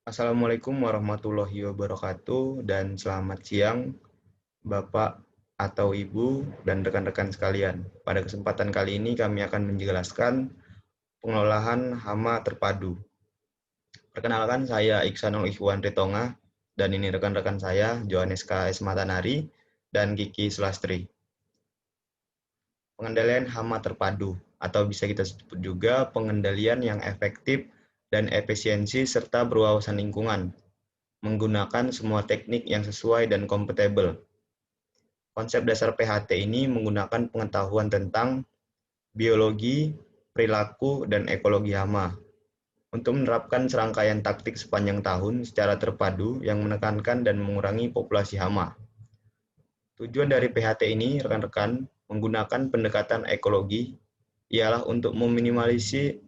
Assalamualaikum warahmatullahi wabarakatuh dan selamat siang Bapak atau Ibu dan rekan-rekan sekalian. Pada kesempatan kali ini kami akan menjelaskan pengelolaan hama terpadu. Perkenalkan, saya Iksanul Ikhwan Ritonga dan ini rekan-rekan saya Johannes K.S. Matanari dan Kiki Sulastri. Pengendalian hama terpadu atau bisa kita sebut juga pengendalian yang efektif dan efisiensi serta berwawasan lingkungan, menggunakan semua teknik yang sesuai dan kompatibel. Konsep dasar PHT ini menggunakan pengetahuan tentang biologi, perilaku, dan ekologi hama untuk menerapkan serangkaian taktik sepanjang tahun secara terpadu yang menekankan dan mengurangi populasi hama. Tujuan dari PHT ini, rekan-rekan, menggunakan pendekatan ekologi ialah untuk meminimalisasi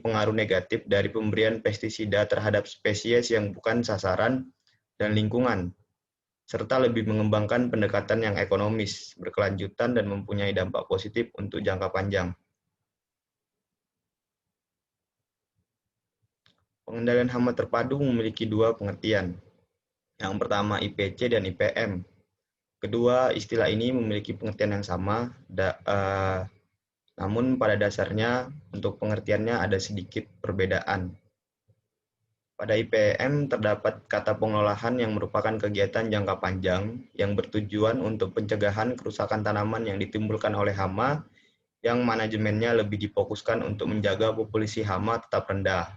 pengaruh negatif dari pemberian pestisida terhadap spesies yang bukan sasaran dan lingkungan, serta lebih mengembangkan pendekatan yang ekonomis, berkelanjutan, dan mempunyai dampak positif untuk jangka panjang. Pengendalian hama terpadu memiliki dua pengertian. Yang pertama IPC dan IPM. Kedua, istilah ini memiliki pengertian yang sama, namun pada dasarnya untuk pengertiannya ada sedikit perbedaan. Pada IPM terdapat kata pengelolaan yang merupakan kegiatan jangka panjang yang bertujuan untuk pencegahan kerusakan tanaman yang ditimbulkan oleh hama, yang manajemennya lebih difokuskan untuk menjaga populasi hama tetap rendah.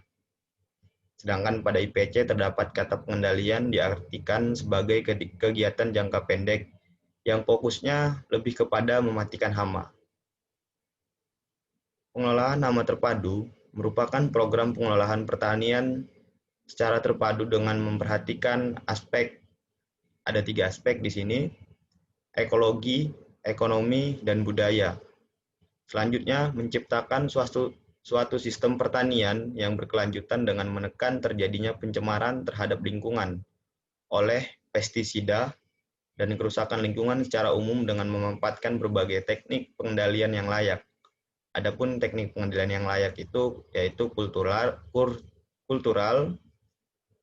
Sedangkan pada IPC terdapat kata pengendalian diartikan sebagai kegiatan jangka pendek yang fokusnya lebih kepada mematikan hama. Pengelolaan hama terpadu merupakan program pengelolaan pertanian secara terpadu dengan memperhatikan ada 3 aspek di sini: ekologi, ekonomi, dan budaya. Selanjutnya, menciptakan suatu sistem pertanian yang berkelanjutan dengan menekan terjadinya pencemaran terhadap lingkungan oleh pestisida dan kerusakan lingkungan secara umum dengan memanfaatkan berbagai teknik pengendalian yang layak. Adapun teknik pengendalian yang layak itu yaitu kultural,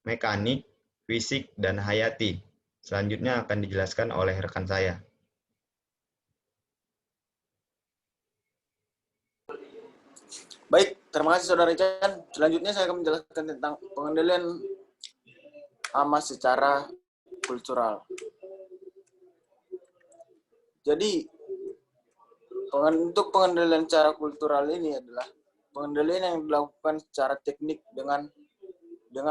mekanik, fisik, dan hayati. Selanjutnya akan dijelaskan oleh rekan saya. Baik, terima kasih Saudara Chan. Selanjutnya saya akan menjelaskan tentang pengendalian hama secara kultural. Jadi, untuk pengendalian secara kultural ini adalah pengendalian yang dilakukan secara teknik dengan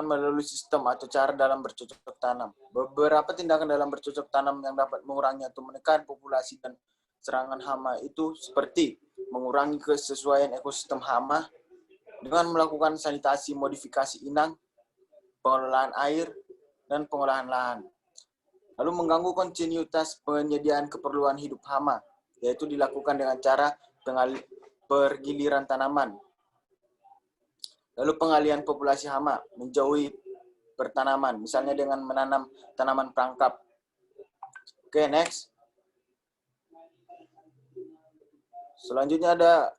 melalui sistem atau cara dalam bercocok tanam. Beberapa tindakan dalam bercocok tanam yang dapat mengurangi atau menekan populasi dan serangan hama itu seperti mengurangi kesesuaian ekosistem hama dengan melakukan sanitasi modifikasi inang, pengelolaan air, dan pengolahan lahan. Lalu mengganggu kontinuitas penyediaan keperluan hidup hama, yaitu dilakukan dengan cara pergiliran tanaman. Lalu pengalihan populasi hama, menjauhi pertanaman, misalnya dengan menanam tanaman perangkap. Oke, next. Selanjutnya ada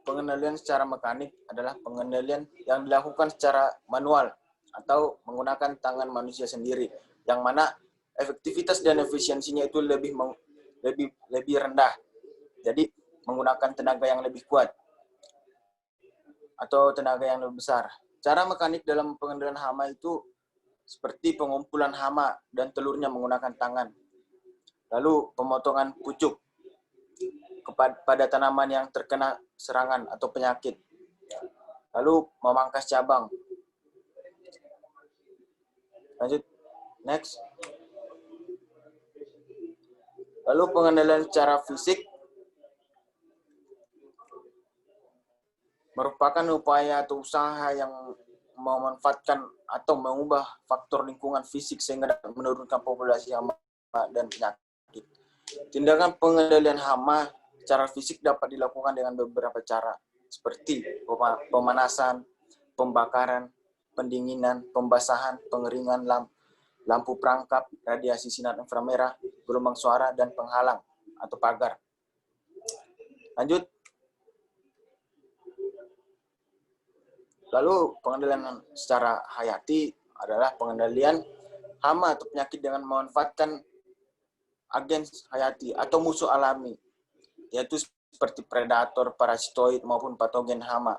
pengendalian secara mekanik, adalah pengendalian yang dilakukan secara manual atau menggunakan tangan manusia sendiri, yang mana efektivitas dan efisiensinya itu lebih rendah. Jadi menggunakan tenaga yang lebih kuat atau tenaga yang lebih besar. Cara mekanik dalam pengendalian hama itu seperti pengumpulan hama dan telurnya menggunakan tangan. Lalu pemotongan pucuk pada tanaman yang terkena serangan atau penyakit. Lalu memangkas cabang. Lanjut, next. Lalu pengendalian secara fisik merupakan upaya atau usaha yang memanfaatkan atau mengubah faktor lingkungan fisik sehingga dapat menurunkan populasi hama dan penyakit. Tindakan pengendalian hama secara fisik dapat dilakukan dengan beberapa cara, seperti pemanasan, pembakaran, pendinginan, pembasahan, pengeringan lampu perangkap, radiasi sinar inframerah, gelombang suara, dan penghalang atau pagar. Lanjut. Lalu pengendalian secara hayati adalah pengendalian hama atau penyakit dengan memanfaatkan agen hayati atau musuh alami, yaitu seperti predator, parasitoid, maupun patogen hama.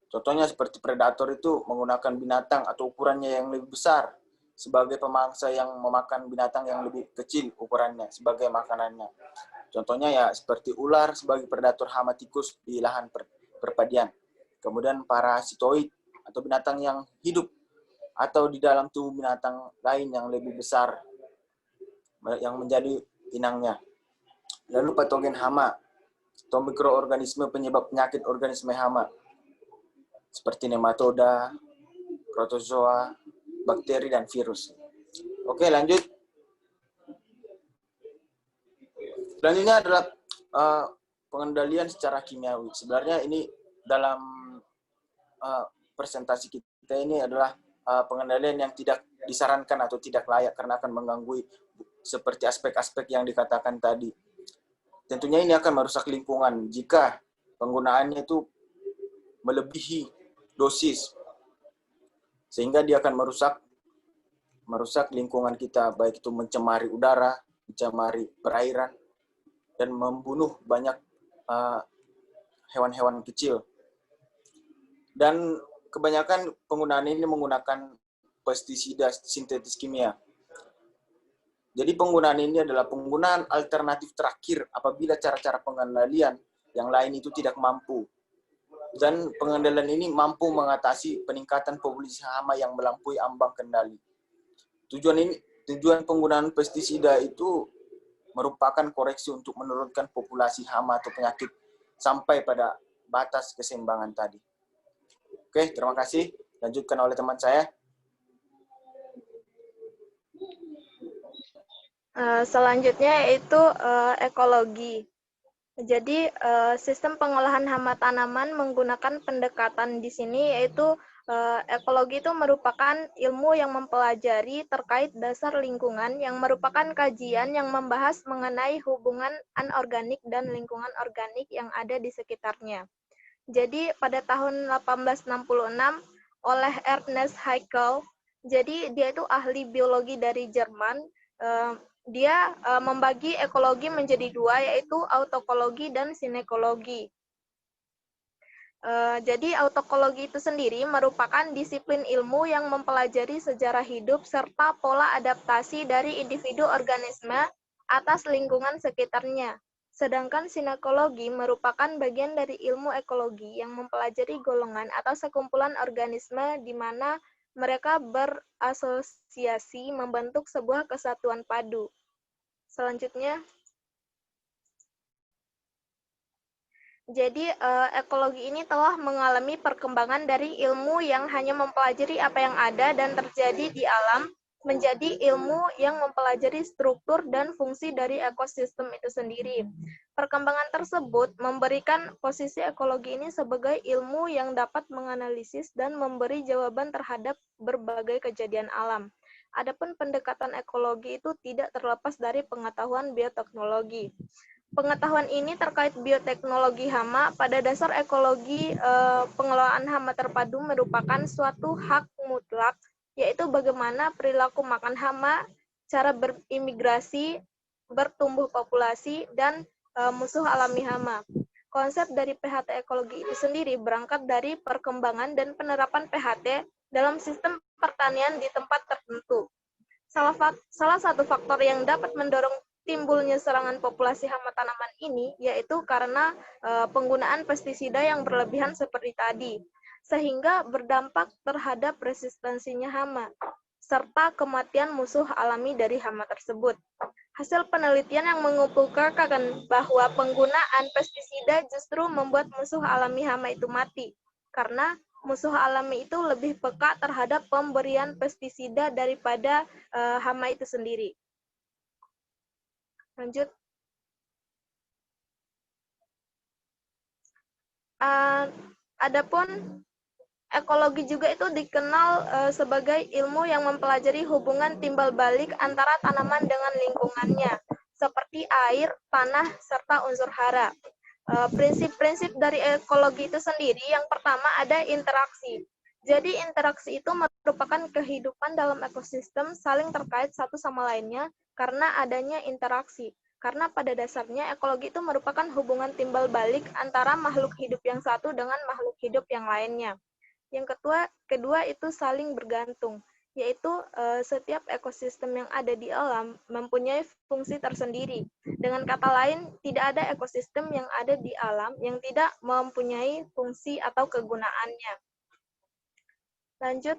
Contohnya seperti predator itu menggunakan binatang atau ukurannya yang lebih besar sebagai pemangsa yang memakan binatang yang lebih kecil ukurannya sebagai makanannya. Contohnya ya seperti ular sebagai predator hama tikus di lahan perpadian. Kemudian parasitoid atau binatang yang hidup atau di dalam tubuh binatang lain yang lebih besar yang menjadi inangnya. Lalu patogen hama atau mikroorganisme penyebab penyakit organisme hama seperti nematoda, protozoa, bakteri, dan virus. Oke, lanjut. Selanjutnya adalah pengendalian secara kimiawi. Sebenarnya ini dalam presentasi kita ini adalah pengendalian yang tidak disarankan atau tidak layak karena akan mengganggu seperti aspek-aspek yang dikatakan tadi. Tentunya ini akan merusak lingkungan jika penggunaannya itu melebihi dosis, sehingga dia akan merusak lingkungan kita, baik itu mencemari udara, mencemari perairan, dan membunuh banyak hewan-hewan kecil. Dan kebanyakan penggunaan ini menggunakan pestisida sintetis kimia. Jadi penggunaan ini adalah penggunaan alternatif terakhir apabila cara-cara pengendalian yang lain itu tidak mampu. Dan pengendalian ini mampu mengatasi peningkatan populasi hama yang melampaui ambang kendali. Tujuan penggunaan pestisida itu merupakan koreksi untuk menurunkan populasi hama atau penyakit sampai pada batas keseimbangan tadi. Oke, terima kasih. Lanjutkan oleh teman saya. Selanjutnya yaitu ekologi. Jadi sistem pengolahan hama tanaman menggunakan pendekatan di sini yaitu ekologi itu merupakan ilmu yang mempelajari terkait dasar lingkungan yang merupakan kajian yang membahas mengenai hubungan anorganik dan lingkungan organik yang ada di sekitarnya. Jadi pada tahun 1866 oleh Ernest Haeckel, jadi dia itu ahli biologi dari Jerman. Dia membagi ekologi menjadi dua, yaitu autokologi dan sinekologi. Jadi autokologi itu sendiri merupakan disiplin ilmu yang mempelajari sejarah hidup serta pola adaptasi dari individu organisme atas lingkungan sekitarnya. Sedangkan sinekologi merupakan bagian dari ilmu ekologi yang mempelajari golongan atau sekumpulan organisme di mana mereka berasosiasi membentuk sebuah kesatuan padu. Selanjutnya, jadi ekologi ini telah mengalami perkembangan dari ilmu yang hanya mempelajari apa yang ada dan terjadi di alam menjadi ilmu yang mempelajari struktur dan fungsi dari ekosistem itu sendiri. Perkembangan tersebut memberikan posisi ekologi ini sebagai ilmu yang dapat menganalisis dan memberi jawaban terhadap berbagai kejadian alam. Adapun pendekatan ekologi itu tidak terlepas dari pengetahuan bioteknologi. Pengetahuan ini terkait bioteknologi hama, pada dasar ekologi pengelolaan hama terpadu merupakan suatu hak mutlak, yaitu bagaimana perilaku makan hama, cara berimigrasi, bertumbuh populasi, dan musuh alami hama. Konsep dari PHT ekologi itu sendiri berangkat dari perkembangan dan penerapan PHT dalam sistem pertanian di tempat tertentu. Salah satu faktor yang dapat mendorong timbulnya serangan populasi hama tanaman ini yaitu karena penggunaan pestisida yang berlebihan seperti tadi, sehingga berdampak terhadap resistensinya hama, serta kematian musuh alami dari hama tersebut. Hasil penelitian yang mengumpulkan bahwa penggunaan pestisida justru membuat musuh alami hama itu mati, karena musuh alami itu lebih peka terhadap pemberian pestisida daripada hama itu sendiri. Lanjut. Adapun ekologi juga itu dikenal sebagai ilmu yang mempelajari hubungan timbal balik antara tanaman dengan lingkungannya, seperti air, tanah, serta unsur hara. Prinsip-prinsip dari ekologi itu sendiri, yang pertama ada interaksi. Jadi interaksi itu merupakan kehidupan dalam ekosistem saling terkait satu sama lainnya karena adanya interaksi. Karena pada dasarnya ekologi itu merupakan hubungan timbal balik antara makhluk hidup yang satu dengan makhluk hidup yang lainnya. Yang kedua itu saling bergantung, yaitu setiap ekosistem yang ada di alam mempunyai fungsi tersendiri. Dengan kata lain, tidak ada ekosistem yang ada di alam yang tidak mempunyai fungsi atau kegunaannya. Lanjut.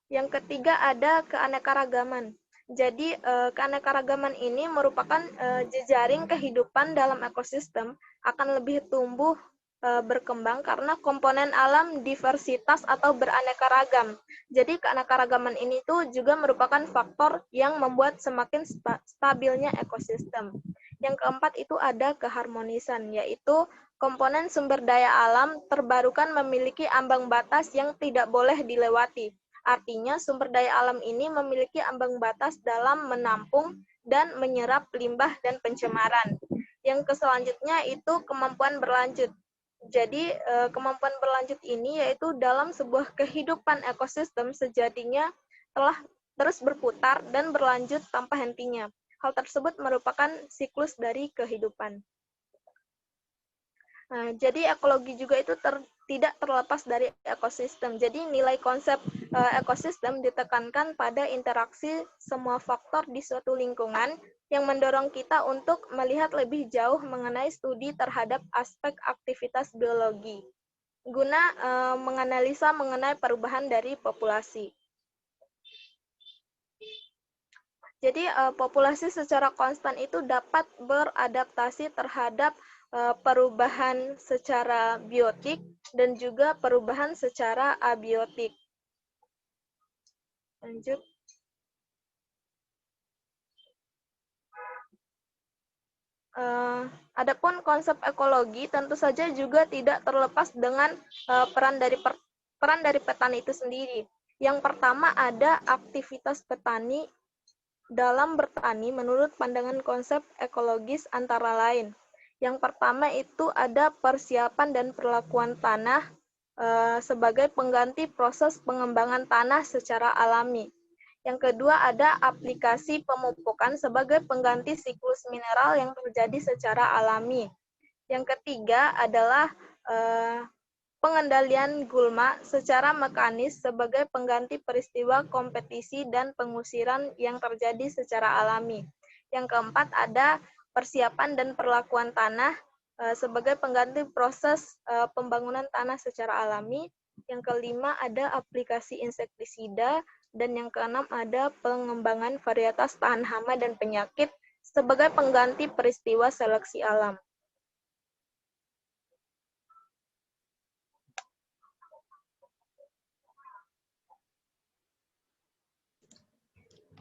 Yang ketiga ada keanekaragaman. Jadi keanekaragaman ini merupakan jejaring kehidupan dalam ekosistem akan lebih tumbuh berkembang karena komponen alam diversitas atau beraneka ragam. Jadi keanekaragaman ini tuh juga merupakan faktor yang membuat semakin stabilnya ekosistem. Yang keempat itu ada keharmonisan, yaitu komponen sumber daya alam terbarukan memiliki ambang batas yang tidak boleh dilewati. Artinya, sumber daya alam ini memiliki ambang batas dalam menampung dan menyerap limbah dan pencemaran. Yang selanjutnya itu kemampuan berlanjut. Jadi, kemampuan berlanjut ini yaitu dalam sebuah kehidupan ekosistem sejatinya telah terus berputar dan berlanjut tanpa hentinya. Hal tersebut merupakan siklus dari kehidupan. Nah, jadi ekologi juga itu tidak terlepas dari ekosistem. Jadi nilai konsep ekosistem ditekankan pada interaksi semua faktor di suatu lingkungan yang mendorong kita untuk melihat lebih jauh mengenai studi terhadap aspek aktivitas biologi guna menganalisa mengenai perubahan dari populasi. Jadi populasi secara konstan itu dapat beradaptasi terhadap perubahan secara biotik dan juga perubahan secara abiotik. Lanjut. Adapun konsep ekologi tentu saja juga tidak terlepas dengan peran dari petani itu sendiri. Yang pertama ada aktivitas petani dalam bertani menurut pandangan konsep ekologis antara lain. Yang pertama itu ada persiapan dan perlakuan tanah sebagai pengganti proses pengembangan tanah secara alami. Yang kedua ada aplikasi pemupukan sebagai pengganti siklus mineral yang terjadi secara alami. Yang ketiga adalah pengendalian gulma secara mekanis sebagai pengganti peristiwa kompetisi dan pengusiran yang terjadi secara alami. Yang keempat ada persiapan dan perlakuan tanah sebagai pengganti proses pembangunan tanah secara alami. Yang kelima ada aplikasi insektisida dan yang keenam ada pengembangan varietas tahan hama dan penyakit sebagai pengganti peristiwa seleksi alam.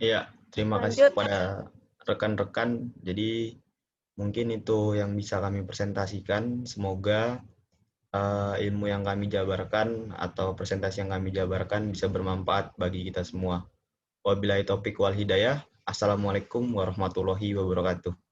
Iya, terima kasih kepada rekan-rekan. Jadi mungkin itu yang bisa kami presentasikan. Semoga ilmu yang kami jabarkan atau presentasi yang kami jabarkan bisa bermanfaat bagi kita semua. Wabillahi taufiq wal hidayah. Assalamualaikum warahmatullahi wabarakatuh.